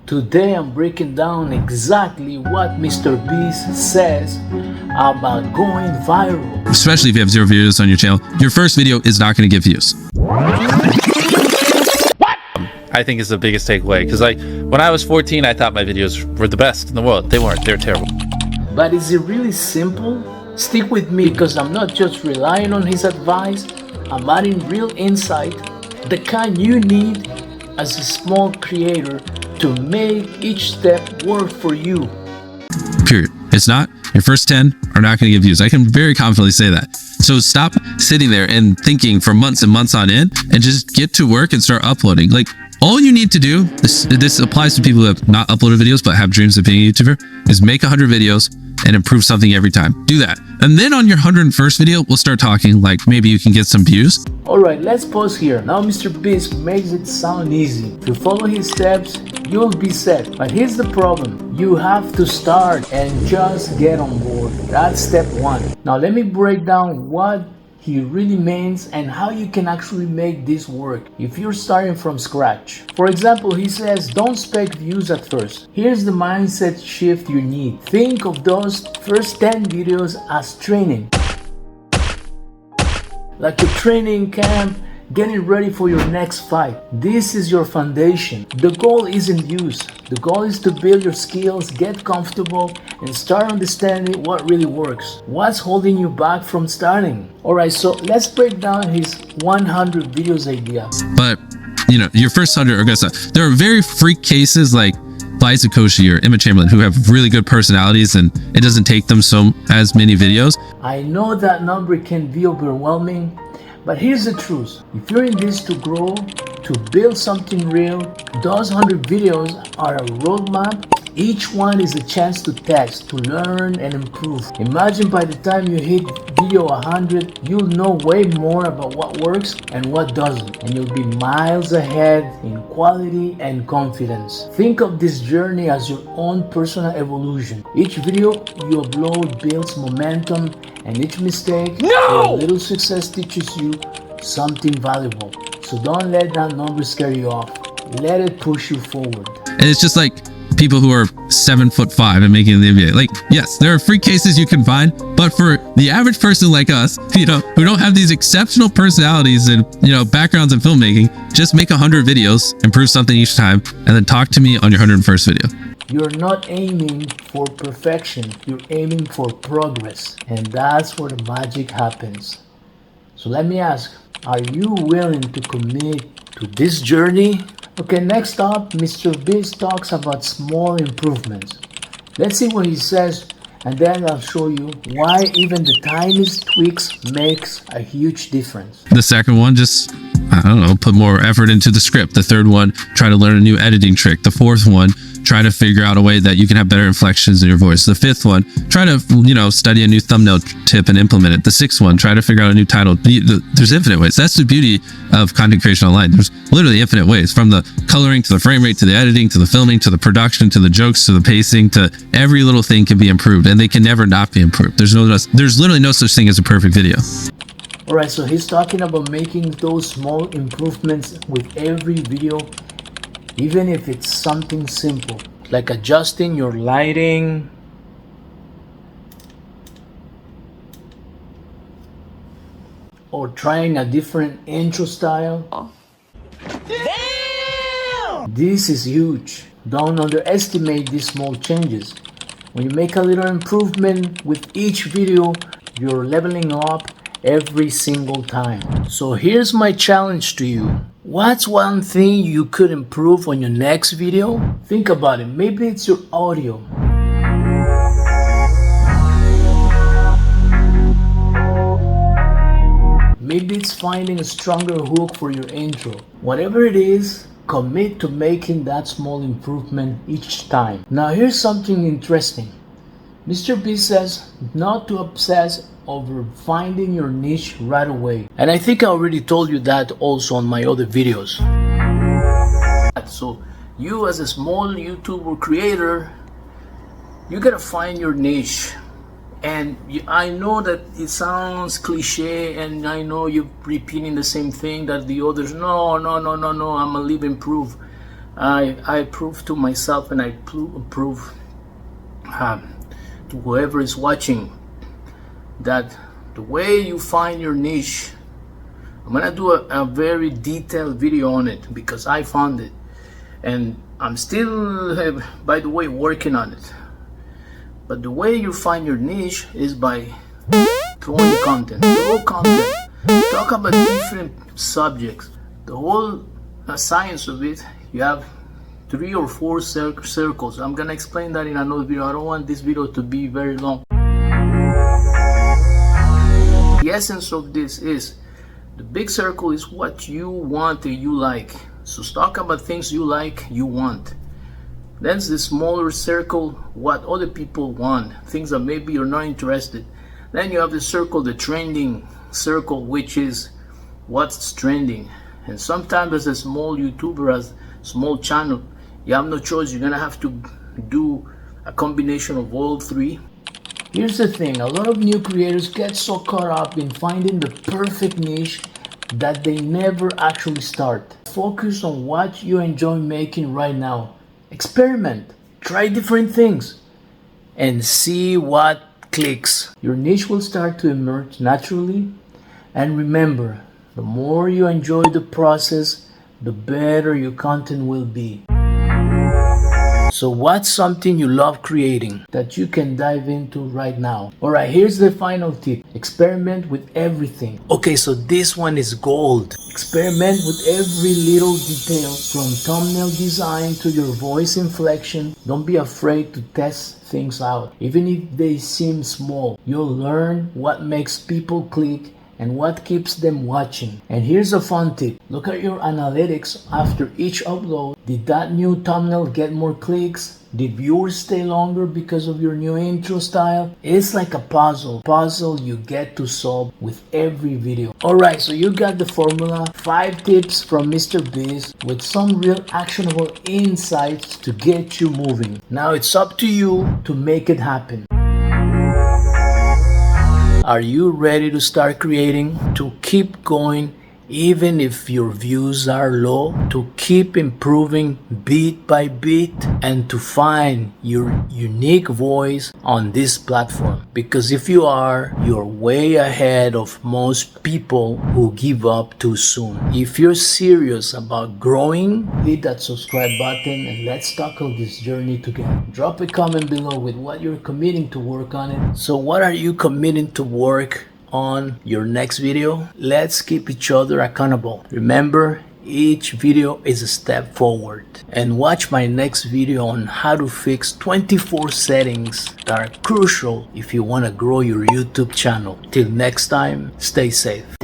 Today I'm breaking down exactly what MrBeast says about going viral. Especially if you have 0 views on your channel, your first video is not going to get views. I think is the biggest takeaway, because like when I was 14, I thought my videos were the best in the world. They weren't. They're terrible. But is it really simple? Stick with me, because I'm not just relying on his advice. I'm adding real insight, the kind you need as a small creator to make each step work for you. Period. It's not. Your first 10 are not going to get views. I can very confidently say that. So stop sitting there and thinking for months and months on end, and just get to work and start uploading. Like, all you need to do, this applies to people who have not uploaded videos but have dreams of being a YouTuber, is make 100 videos and improve something every time. Do that. And then on your 101st video, we'll start talking like maybe you can get some views. Alright, let's pause here. Now MrBeast makes it sound easy. If you follow his steps, you'll be set. But here's the problem. You have to start and just get on board. That's step 1. Now let me break down what he really means and how you can actually make this work if you're starting from scratch. For example, he says don't expect views at first. Here's the mindset shift you need. Think of those first 10 videos as training. Like a training camp, getting ready for your next fight. This is your foundation. The goal isn't views. The goal is to build your skills, get comfortable, and start understanding what really works. What's holding you back from starting? Alright, so let's break down his 100 videos idea. But, you know, your first 100 are going to suck. There are very freak cases like Liza Koshy or Emma Chamberlain who have really good personalities, and it doesn't take them as many videos. I know that number can be overwhelming, but here's the truth. If you're in this to grow, to build something real, those 100 videos are a roadmap. Each one is a chance to test, to learn and improve. Imagine by the time you hit video 100, you'll know way more about what works and what doesn't. And you'll be miles ahead in quality and confidence. Think of this journey as your own personal evolution. Each video you upload builds momentum, and each mistake or little success teaches you something valuable. So don't let that number scare you off. Let it push you forward. And it's just like people who are 7'5" and making the NBA. Like, yes, there are freak cases you can find, but for the average person like us, you know, who don't have these exceptional personalities and, you know, backgrounds in filmmaking, just make 100 videos, improve something each time, and then talk to me on your 101st video. You're not aiming for perfection, you're aiming for progress, and that's where the magic happens. So let me ask, are you willing to commit to this journey? Okay, next up, MrBeast talks about small improvements. Let's see what he says, and then I'll show you why even the tiniest tweaks makes a huge difference. The second one, just, I don't know, put more effort into the script. The third one, try to learn a new editing trick. The fourth one, try to figure out a way that you can have better inflections in your voice. The fifth one, try to, you know, study a new thumbnail tip and implement it. The sixth one, try to figure out a new title. There's infinite ways. That's the beauty of content creation online. There's literally infinite ways, from the coloring to the frame rate to the editing to the filming to the production to the jokes to the pacing, to every little thing can be improved, and they can never not be improved. There's literally no such thing as a perfect video. Alright, so he's talking about making those small improvements with every video, even if it's something simple, like adjusting your lighting, or trying a different intro style. Damn! This is huge. Don't underestimate these small changes. When you make a little improvement with each video, you're leveling up every single time. So here's my challenge to you. What's one thing you could improve on your next video? Think about it. Maybe it's your audio. Maybe it's finding a stronger hook for your intro. Whatever it is, commit to making that small improvement each time. Now here's something interesting. MrBeast says not to obsess over finding your niche right away. And I think I already told you that also on my other videos. So you as a small YouTuber creator, you gotta find your niche. And I know that it sounds cliche, and I know you're repeating the same thing that the others, no, I'm a live and prove. I prove to myself, and I prove to whoever is watching, that the way you find your niche, I'm gonna do a very detailed video on it, because I found it, and I'm still, by the way, working on it. But the way you find your niche is by throwing content. Throw content. Talk about different subjects. The whole science of it, you have 3 or 4 circles. I'm gonna explain that in another video. I don't want this video to be very long. The essence of this is, the big circle is what you want and you like. So talk about things you like, you want. Then the smaller circle, what other people want, things that maybe you're not interested. Then you have the circle, the trending circle, which is what's trending. And sometimes as a small YouTuber, as small channel, you have no choice. You're gonna have to do a combination of all 3. Here's the thing, a lot of new creators get so caught up in finding the perfect niche that they never actually start. Focus on what you enjoy making right now. Experiment, try different things, and see what clicks. Your niche will start to emerge naturally. And remember, the more you enjoy the process, the better your content will be. So what's something you love creating that you can dive into right now? Alright, here's the final tip. Experiment with everything. Okay, so this one is gold. Experiment with every little detail, from thumbnail design to your voice inflection. Don't be afraid to test things out. Even if they seem small, you'll learn what makes people click and what keeps them watching. And here's a fun tip. Look at your analytics after each upload. Did that new thumbnail get more clicks? Did viewers stay longer because of your new intro style? It's like a puzzle you get to solve with every video. Alright, so you got the formula. 5 tips from MrBeast with some real actionable insights to get you moving. Now it's up to you to make it happen. Are you ready to start creating? To keep going even if your views are low? To keep improving beat by beat? And to find your unique voice on this platform? Because if you are, you're way ahead of most people who give up too soon. If you're serious about growing, hit that subscribe button and let's tackle this journey together. Drop a comment below with what you're committing to work on it. So what are you committing to work on your next video? Let's keep each other accountable. Remember, each video is a step forward. And watch my next video on how to fix 24 settings that are crucial if you want to grow your YouTube channel. Till next time, stay safe.